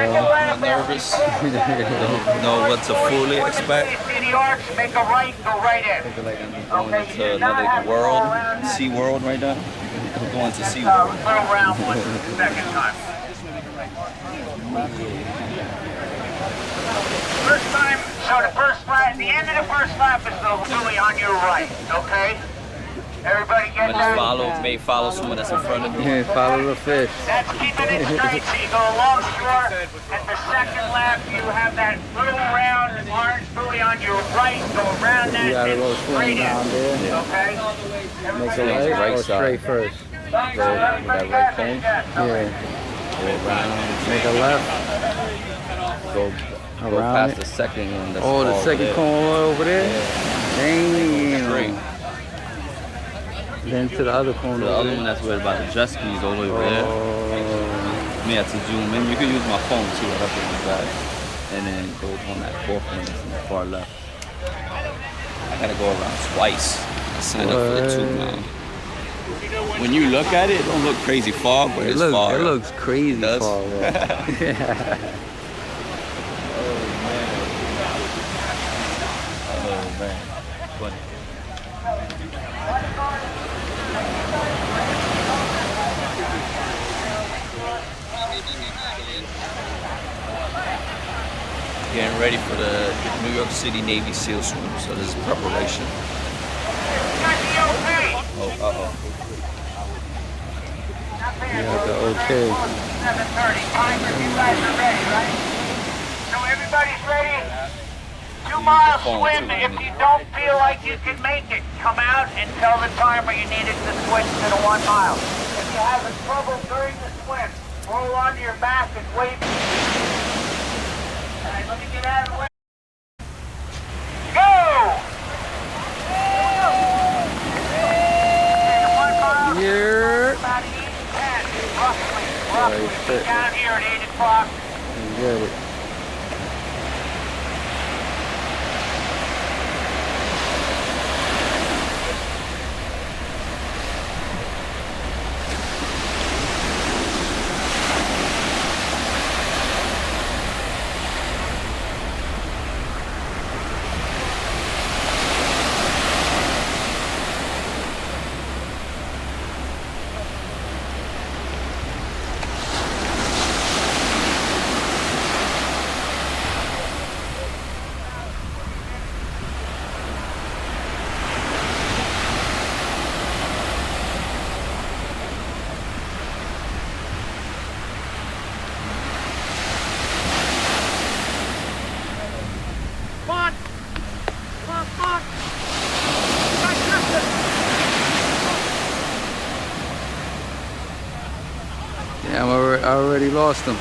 I'm nervous. Don't know what to fully expect. Make a right, go right in. Going into another world, Sea World right now. I'm going to Sea World. Little round one, second time. First time, so the first lap, the end of the first lap is the buoy on your right, okay? Everybody get that? Follow someone that's in front of me. Yeah, follow the fish. That's keeping it straight, so you go along shore. At the second lap, you have that little round orange buoy on your right, go around that, You got a and little swing straight in, down there. okay? Make a Yeah, right right or side. straight first? With that right cone. Yeah. Go around. Make a left. Go Around past it. the second one. That's Oh, the all second there. cone over there? Straight. Damn. Then to the other cone The over other there. one that's where about the jet skis all the way over there. Oh. Me have to zoom in. You can use my phone too. That's what you got. And then go on that fourth one that's in the far left. I gotta go around twice. I signed up for the 2 mile. When you look at it, it don't look crazy far, but it's far. It looks crazy It does? far. Yeah. Oh man. Funny. Getting ready for the New York City Navy SEAL swim, so this is preparation. Oh, uh-oh. Yeah, the okay. 7:30. Timer, you guys are ready, right? So everybody's ready? 2-mile swim. If you don't feel like you can make it, come out and tell the timer you needed to switch to the 1 mile. If you're having trouble during the swim, roll onto your back and wave. All right, let me get out of the way. Go! The 1 mile. Here. About 8:10, roughly. Down here at 8 o'clock. You get it. Damn, I already lost him.